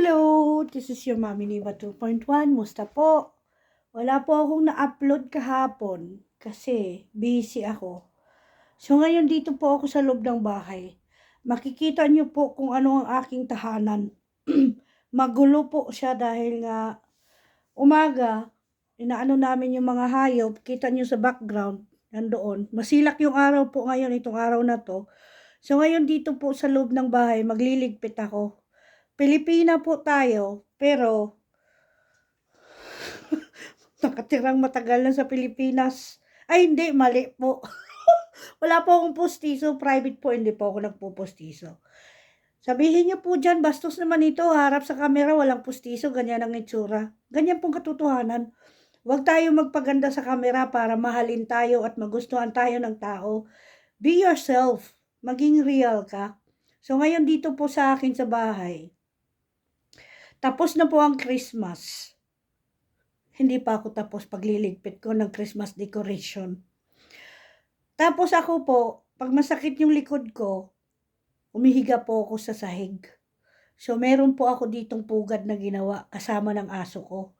Hello, this is your Mommy Niva 2.1. Musta po? Wala po akong na-upload kahapon kasi busy ako. So ngayon dito po ako sa loob ng bahay. Makikita niyo po kung ano ang aking tahanan. Magulo po siya dahil nga umaga, inaano namin yung mga hayop. Kita niyo sa background, nandoon. Masilak yung araw po ngayon, itong araw na to. So ngayon dito po sa loob ng bahay, magliligpit ako. Pilipina po tayo, pero nakatirang matagal na sa Pilipinas. Ay, hindi, mali po. Wala po akong postiso, private po, hindi po ako nagpupostiso. Sabihin niyo po dyan, bastos naman ito, harap sa camera, walang postiso, ganyan ang itsura. Ganyan pong katotohanan. Huwag tayo magpaganda sa camera para mahalin tayo at magustuhan tayo ng tao. Be yourself, maging real ka. So ngayon dito po sa akin sa bahay, tapos na po ang Christmas. Hindi pa ako tapos pagliligpit ko ng Christmas decoration. Tapos ako po, pag masakit yung likod ko, umihiga po ako sa sahig. So meron po ako ditong pugad na ginawa kasama ng aso ko.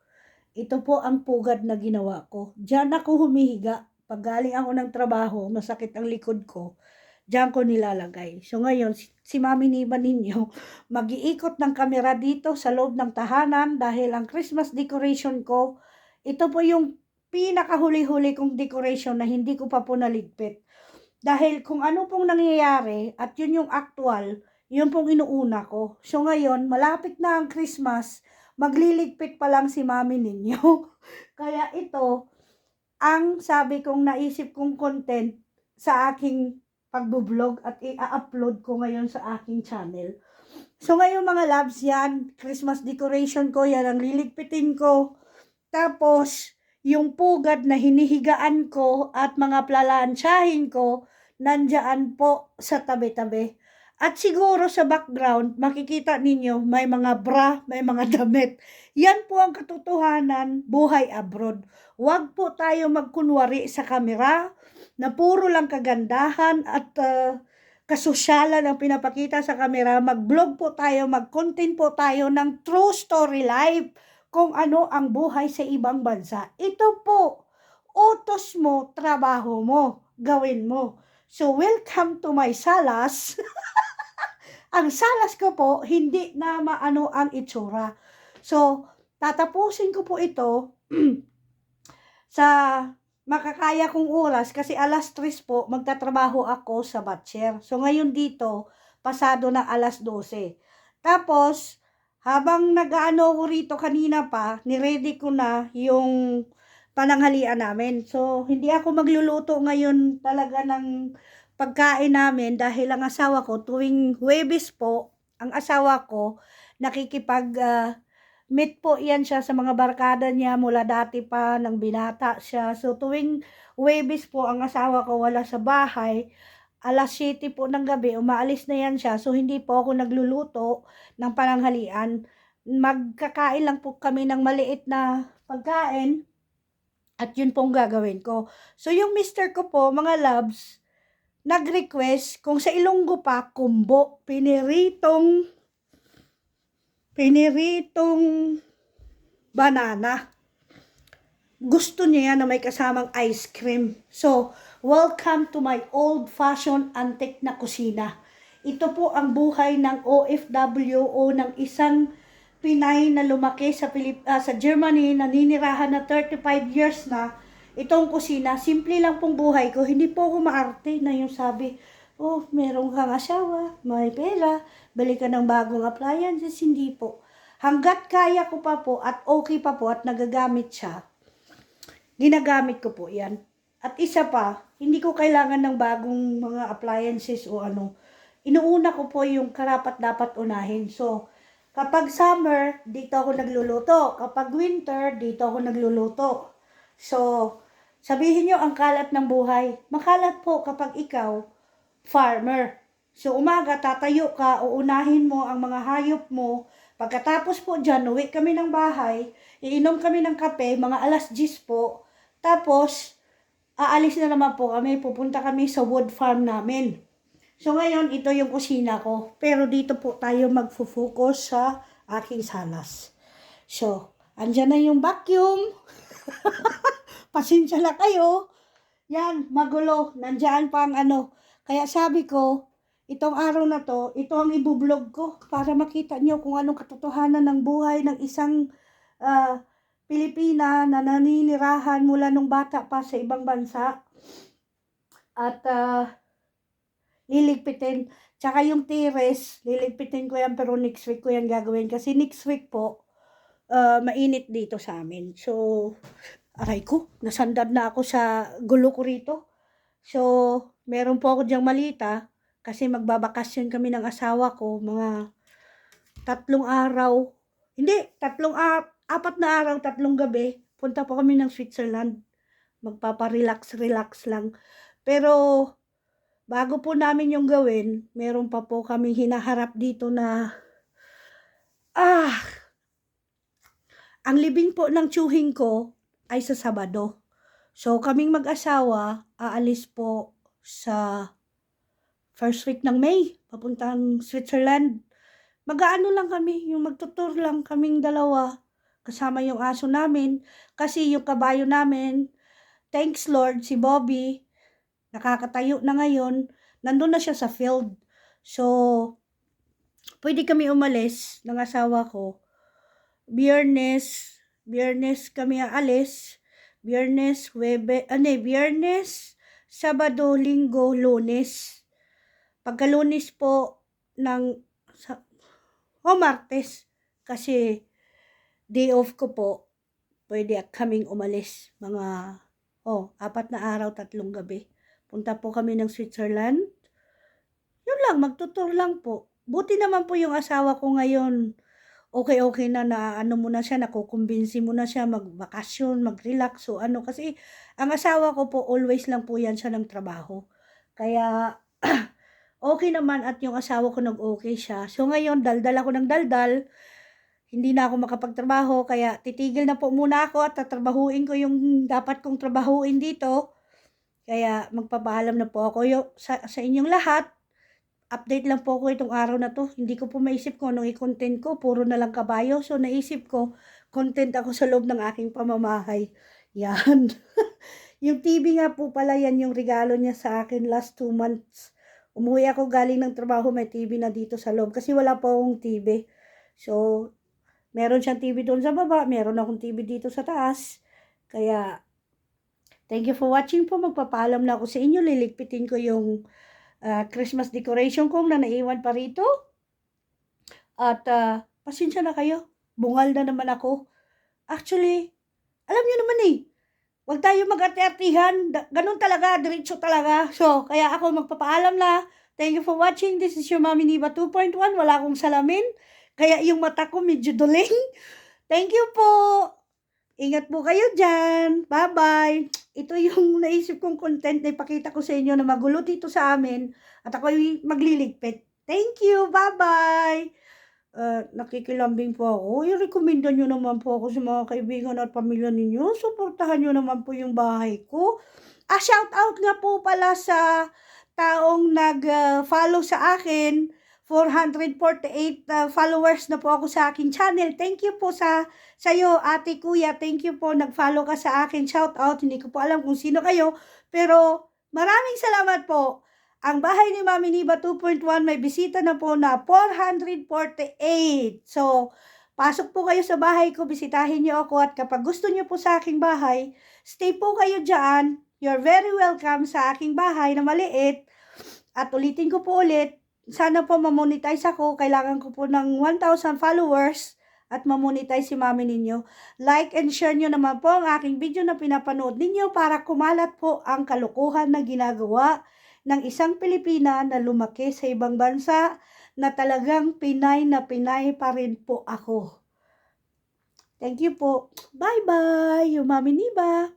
Ito po ang pugad na ginawa ko. Diyan ako humihiga. Pag galing ako ng trabaho, masakit ang likod ko, diyan ko nilalagay. So ngayon, si Mami Niva ninyo, mag-iikot ng kamera dito sa loob ng tahanan dahil ang Christmas decoration ko, ito po yung pinakahuli-huli kong decoration na hindi ko pa po naligpit. Dahil kung ano pong nangyayari at yun yung actual, yun pong inuuna ko. So ngayon, malapit na ang Christmas, magliligpit pa lang si Mami ninyo. Kaya ito, ang sabi kong naisip kong content sa aking pagbo-vlog at i-upload ko ngayon sa aking channel. So ngayon mga loves, yan, Christmas decoration ko, yan ang liligpitin ko. Tapos, yung pugad na hinihigaan ko at mga plalansyahin ko, nandyan po sa tabi-tabi. At siguro sa background, makikita ninyo may mga bra, may mga damit. Yan po ang katotohanan, buhay abroad. Huwag po tayo magkunwari sa kamera na puro lang kagandahan at kasosyalan ang pinapakita sa kamera. Mag-vlog po tayo, mag-content po tayo ng true story life kung ano ang buhay sa ibang bansa. Ito po, utos mo, trabaho mo, gawin mo. So, welcome to my salas. Ang salas ko po, hindi na maano ang itsura. So, tatapusin ko po ito sa makakaya kong oras kasi alas 3 po, magtatrabaho ako sa Batcher. So, ngayon dito, pasado na alas 12. Tapos, habang nag-ano ko rito kanina pa, niready ko na yung pananghalian namin. So, hindi ako magluluto ngayon talaga ng pagkain namin dahil ang asawa ko, tuwing Huwebes po, ang asawa ko, nakikipag meet po yan siya sa mga barkada niya mula dati pa nang binata siya. So tuwing Huwebes po ang asawa ko wala sa bahay, alas 7 po ng gabi, umaalis na yan siya. So hindi po ako nagluluto ng pananghalian. Magkakain lang po kami ng maliit na pagkain at yun pong gagawin ko. So yung mister ko po, mga loves, nag-request kung sa Ilonggo pa, kumbo, piniritong banana. Gusto niya yan na may kasamang ice cream. So, welcome to my old-fashioned antique na kusina. Ito po ang buhay ng OFW o ng isang Pinay na lumaki sa Germany, naninirahan na 35 years na. Itong kusina, simple lang pong buhay ko. Hindi po ako maarte na yung sabi, oh, meron kang asawa, may pera, balik ka ng bagong appliances. Hindi po. Hanggat kaya ko pa po at okay pa po at nagagamit siya, ginagamit ko po yan. At isa pa, hindi ko kailangan ng bagong mga appliances o ano. Inuuna ko po yung karapat dapat unahin. So, kapag summer, dito ako nagluluto. Kapag winter, dito ako nagluluto. So, sabihin nyo ang kalat ng buhay. Makalat po kapag ikaw, farmer. So, umaga, tatayo ka, uunahin mo ang mga hayop mo. Pagkatapos po dyan, uwi kami ng bahay, iinom kami ng kape, mga alas 10 po. Tapos, aalis na naman po kami, pupunta kami sa wood farm namin. So, ngayon, ito yung kusina ko. Pero dito po tayo magfo-focus sa aking salas. So, andyan na yung vacuum. Pasensya na kayo. Yan, magulo. Nandyan pa ang ano. Kaya sabi ko, itong araw na to, ito ang ibublog ko para makita nyo kung anong katotohanan ng buhay ng isang Pilipina na naninirahan mula nung bata pa sa ibang bansa. At liligpitin. Tsaka yung tires, liligpitin ko yan pero next week ko yan gagawin. Kasi next week po, mainit dito sa amin. So, aray ko, nasandad na ako sa gulo ko rito. So, meron po ako diyang malita kasi magbabakasyon kami ng asawa ko mga 3 araw. Hindi, 4 na araw, 3 gabi. Punta po kami ng Switzerland. Magpaparelax lang. Pero, bago po namin yung gawin, meron pa po kami hinaharap dito na, ang libing po ng tiyuhin ko ay sa Sabado. So, kaming mag-asawa, aalis po sa first week ng May, papuntang Switzerland. Mag-aano lang kami, yung magtutur lang kaming dalawa, kasama yung aso namin, kasi yung kabayo namin, thanks Lord, si Bobby, nakakatayo na ngayon, nandun na siya sa field. So, pwede kami umalis ng asawa ko. Biyernes kami aalis. Biyernes, Sabado, Linggo, Lunes. Pagka-Lunes po ng Martes kasi day off ko po. Pwede kaming umalis mga 4 na araw, 3 gabi. Punta po kami ng Switzerland. Yun lang, magtutur lang po. Buti naman po yung asawa ko ngayon. Okay na ano mo na siya, nakukumbinsi mo na siya magbakasyon, mag-relax, so ano, kasi ang asawa ko po, always lang po yan siya ng trabaho. Kaya, okay naman at yung asawa ko nag-okay siya. So ngayon, daldal ako ng daldal, hindi na ako makapagtrabaho, kaya titigil na po muna ako at tatrabahuin ko yung dapat kong trabahuin dito. Kaya magpapaalam na po ako sa inyong lahat. Update lang po ako itong araw na to. Hindi ko po maisip kung anong i-content ko. Puro na lang kabayo. So, naisip ko, content ako sa loob ng aking pamamahay. Yan. Yung TV nga po pala, yan yung regalo niya sa akin last 2 months. Umuwi ako galing ng trabaho, may TV na dito sa loob. Kasi wala pa akong TV. So, meron siyang TV doon sa baba. Meron akong TV dito sa taas. Kaya, thank you for watching po. Magpapaalam na ako sa inyo. Liligpitin ko yung Christmas decoration ko na naiwan pa rito. At pasensya na kayo. Bungal na naman ako. Actually, alam niyo naman huwag tayo mag-arte-artihan. Ganun talaga, diretso talaga. So, kaya ako magpapaalam na. Thank you for watching. This is your Mami Niva 2.1. Wala akong salamin. Kaya yung mata ko medyo duling. Thank you po. Ingat po kayo dyan. Bye-bye. Ito yung naisip kong content na ipakita ko sa inyo na magulo dito sa amin at ako ay magliligpit. Thank you. Bye-bye. Nakikilambing po ako. I-recommenda nyo naman po ako sa mga kaibigan at pamilya ninyo. Suportahan nyo naman po yung bahay ko. Shout out nga po pala sa taong nag-follow sa akin. 448 followers na po ako sa aking channel. Thank you po sa iyo, ate, kuya. Thank you po, nag-follow ka sa akin. Shout out. Hindi ko po alam kung sino kayo. Pero maraming salamat po. Ang bahay ni Mami Niva 2.1 may bisita na po na 448. So, pasok po kayo sa bahay ko. Bisitahin niyo ako. At kapag gusto niyo po sa aking bahay, stay po kayo dyan. You're very welcome sa aking bahay na maliit. At ulitin ko po ulit, sana po mamonetize ako. Kailangan ko po ng 1,000 followers at mamonetize si mami ninyo. Like and share nyo naman po ang aking video na pinapanood ninyo para kumalat po ang kalokohan na ginagawa ng isang Pilipina na lumaki sa ibang bansa na talagang Pinay na Pinay pa rin po ako. Thank you po. Bye-bye, yung Mami Niva.